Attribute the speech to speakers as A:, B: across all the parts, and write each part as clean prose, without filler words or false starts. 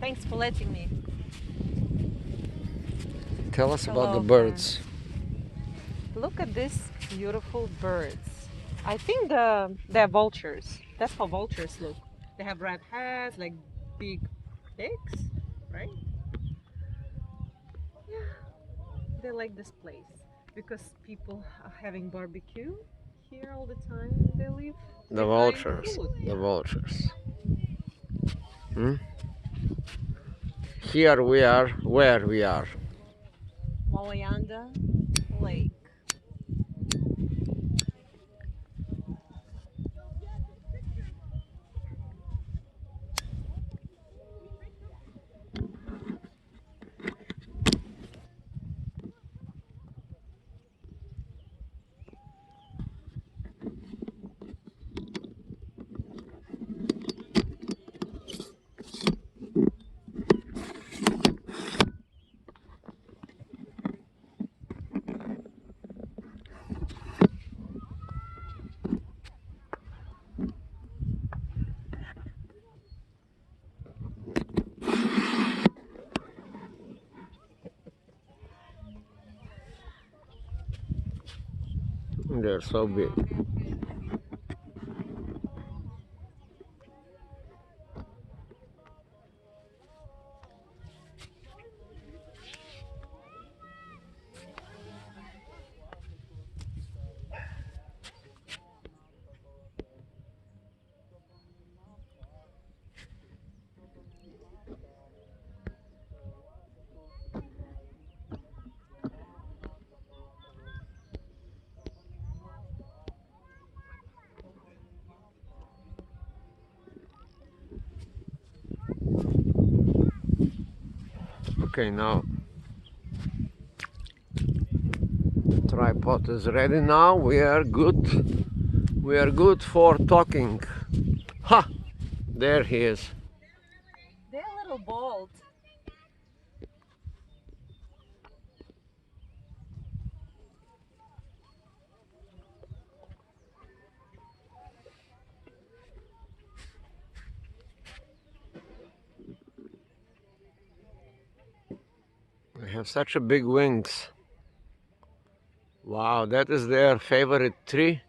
A: Thanks for letting me.
B: Tell us about the
A: Hello,
B: birds.
A: Look at these beautiful birds. I think they're vultures. That's how vultures look. They have red heads, like big beaks, right? Yeah, they like this place because people are having barbecue here all the time. They live
B: The
A: behind
B: vultures.
A: food.
B: The vultures. Hmm? Here we are, where we are.
A: Wawayanda Lake.
B: They're so big. Okay, now tripod is ready now. We are good. We are good for talking. Ha! There he is.
A: They're a little bold.
B: They have such a big wings. Wow, that is their favorite tree.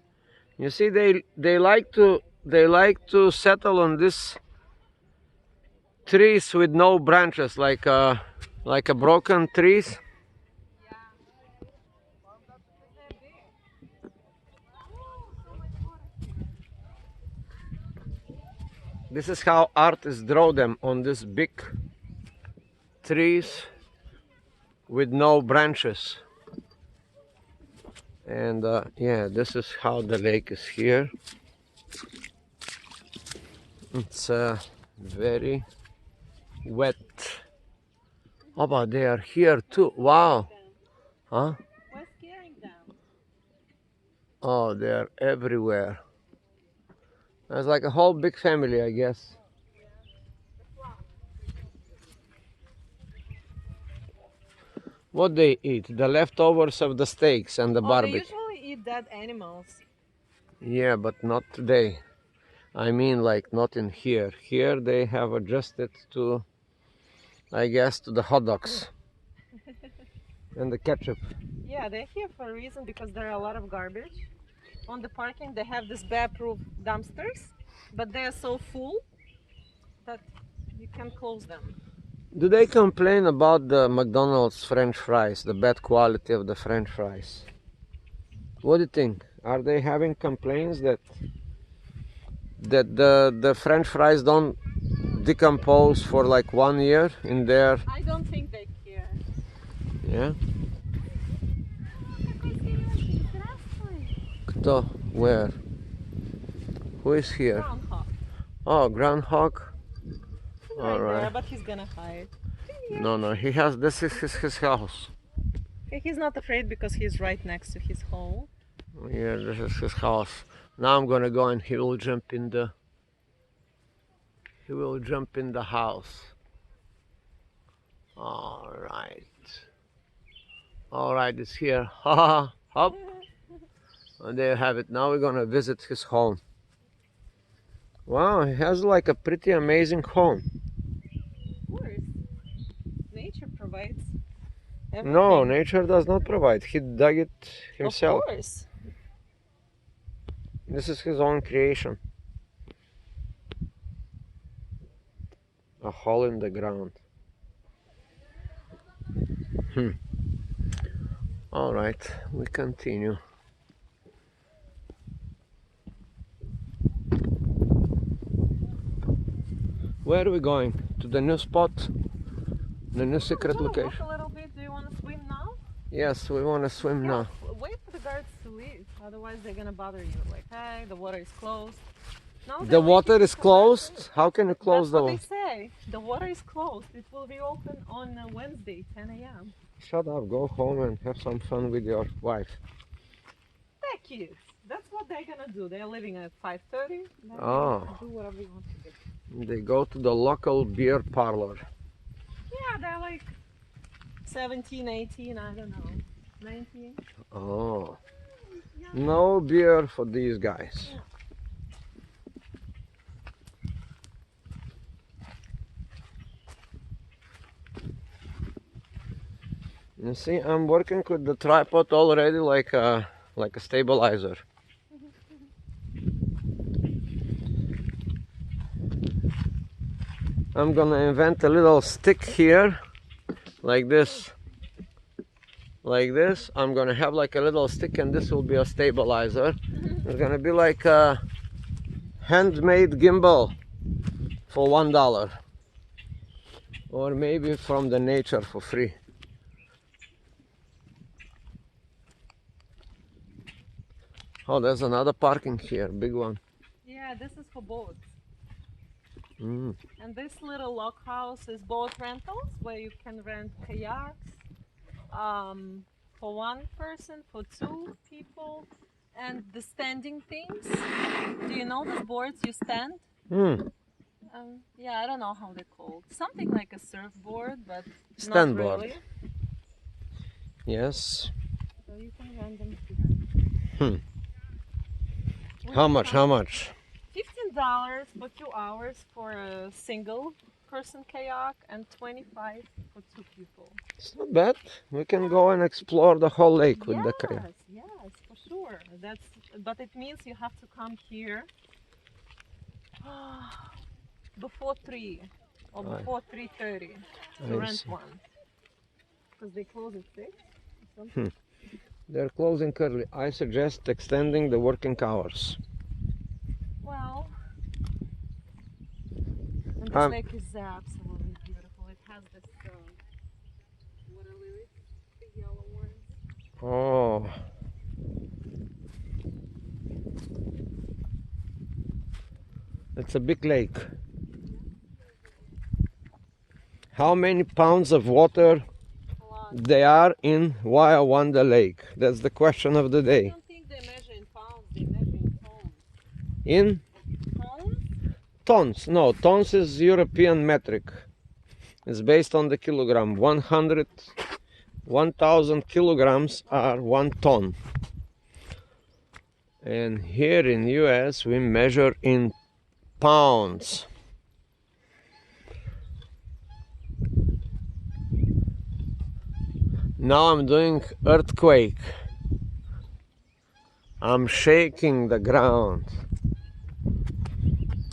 B: You see, they like to settle on this trees with no branches, like a broken trees. This is how artists draw them on these big trees with no branches. And yeah, this is how the lake is here. It's very wet. Oh, but they are here too. Wow. Huh?
A: We're scaring them.
B: Oh, they are everywhere. It's like a whole big family, I guess. What they eat? The leftovers of the steaks and the
A: Oh, they
B: barbecue.
A: usually eat dead animals.
B: Yeah, but not today. I mean, like, not in here. Here they have adjusted to, I guess, to the hot dogs and the ketchup.
A: Yeah, they're here for a reason because there are a lot of garbage. On the parking, they have these bear-proof dumpsters, but they are so full that you can close them.
B: Do they complain about the McDonald's French fries, the bad quality of the French fries? What do you think? Are they having complaints that the French fries don't decompose for like 1 year in there?
A: I don't think they care.
B: Yeah? Кто? Where? Who is here?
A: Groundhog.
B: Oh, groundhog.
A: Right
B: All
A: there,
B: right.
A: but he's gonna hide.
B: No, he has. This is his house.
A: Okay, he's not afraid because he's right next to his hole.
B: Yeah, this is his house. Now I'm gonna go and he will jump in the. He will jump in the house. All right. All right, it's here. Ha ha. Hop. And there you have it. Now we're gonna visit his home. Wow, he has like a pretty amazing home.
A: Of course. provides
B: No,
A: everything.
B: nature does not provide. He dug it
A: Of
B: himself.
A: course.
B: This is his own creation. A hole in the ground. All right, we continue. Where are we going? To the new spot? The new secret
A: Walk
B: location?
A: a little bit. Do you want to swim now?
B: Yes, we want to swim now.
A: Wait for the guards to leave. Otherwise, they're gonna bother you. Like, hey, the water is closed. No,
B: The
A: they're
B: water
A: waiting
B: is
A: for
B: closed? How can you close
A: That's
B: the
A: what
B: water?
A: they say. The water is closed. It will reopen on Wednesday, 10 a.m.
B: Shut up, go home and have some fun with your wife.
A: They're kids. That's what they're gonna do. They're leaving at 5:30. They're
B: Oh.
A: gonna do whatever you want to do.
B: They go to the local beer parlor.
A: Yeah, they're like 17, 18, I don't know, 19.
B: Oh. No beer for these guys. You see, I'm working with the tripod already like a stabilizer. I'm gonna invent a little stick here, like this. Like this. I'm gonna have like a little stick, and this will be a stabilizer. It's gonna be like a handmade gimbal for $1, or maybe from the nature for free. Oh, there's another parking here, big one.
A: Yeah, this is for boats.
B: Mm.
A: And this little log house is boat rentals where you can rent kayaks for one person, for two people, and the standing things. Do you know those boards you stand?
B: Mm.
A: Yeah, I don't know how they're called. Something like a surfboard, but
B: Stand
A: not
B: board.
A: really.
B: Yes.
A: So you can rent them here.
B: How much? How much?
A: $15 for 2 hours for a single person kayak and 25 for two people.
B: It's not bad. We can go and explore the whole lake with the kayak.
A: Yes, for sure. But it means you have to come here before 3 or before 3:30 to rent one. Because they close at 6 or something.
B: They're closing early. I suggest extending the working hours.
A: Well, and this lake is absolutely beautiful. It has this water lilies, big yellow ones.
B: Oh. It's a big lake. How many pounds of water there are in Wawayanda Lake? That's the question of the
A: I
B: day.
A: don't think they measure in pounds, they measure in tons.
B: In?
A: Tons?
B: Tons. No, tons is European metric. It's based on the kilogram. 1,000 kilograms are 1 ton. And here in US we measure in pounds. Now I'm doing earthquake. I'm shaking the ground.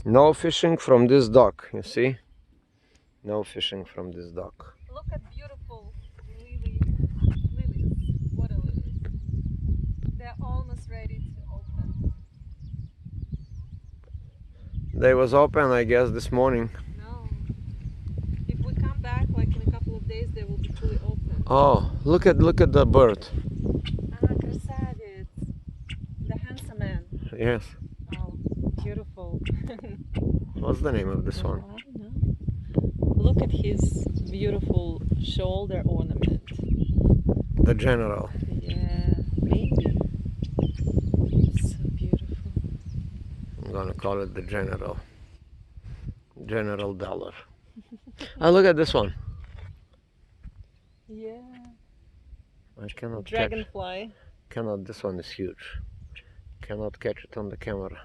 B: No fishing from this dock, you see? No fishing from this dock.
A: Look at beautiful lilies, water lilies. They're almost ready to open.
B: They was open, I guess, this morning.
A: No. If we come back, like in a couple of days, they will be fully open.
B: Oh, look at the bird.
A: Красавец. The handsome man.
B: Yes.
A: Oh, beautiful.
B: What's the name of this one?
A: I don't know. Look at his beautiful shoulder ornament.
B: The general.
A: Yeah, maybe. So beautiful.
B: I'm gonna call it the general. General Dollar. Ah, look at this one.
A: Yeah.
B: I cannot
A: Dragonfly.
B: Cannot. This one is huge. Cannot catch it on the camera.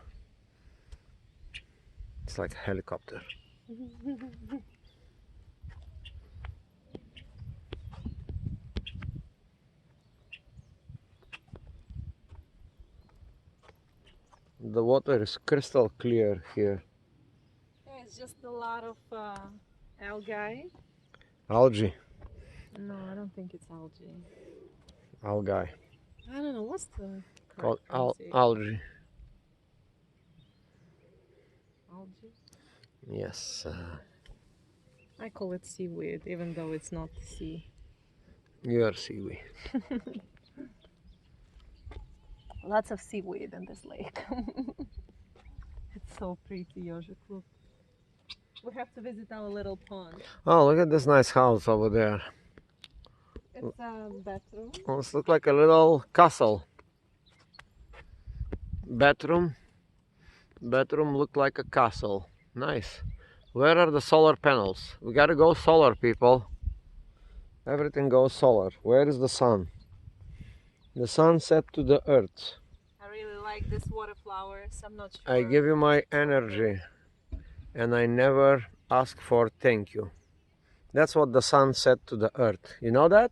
B: It's like a helicopter. The water is crystal clear here.
A: Yeah, it's just a lot of algae.
B: Algae.
A: No, I don't think it's algae.
B: Algae.
A: I don't know, what's the
B: Called
A: correct pronunciation?
B: algae.
A: Algae?
B: Yes.
A: I call it seaweed, even though it's not sea.
B: You are seaweed.
A: Lots of seaweed in this lake. It's so pretty, Yožik, look. We have to visit our little pond.
B: Oh, look at this nice house over there.
A: It's a bathroom.
B: Oh, this looks like a little castle. Bedroom. Bedroom looked like a castle. Nice. Where are the solar panels? We gotta go solar, people. Everything goes solar. Where is the sun? The sun set to the earth.
A: I really like this water flowers. I'm not sure.
B: I give you my energy and I never ask for thank you. That's what the sun said to the earth. You know that?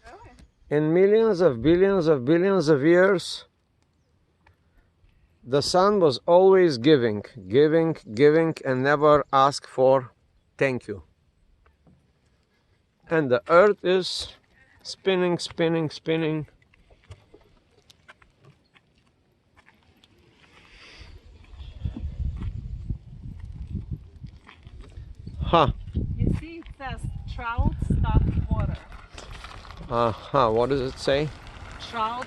A: Really?
B: In millions of billions of years, the sun was always giving, and never ask for thank you. And the earth is spinning. Huh.
A: You see, it says trout stock water.
B: What does it say?
A: Trout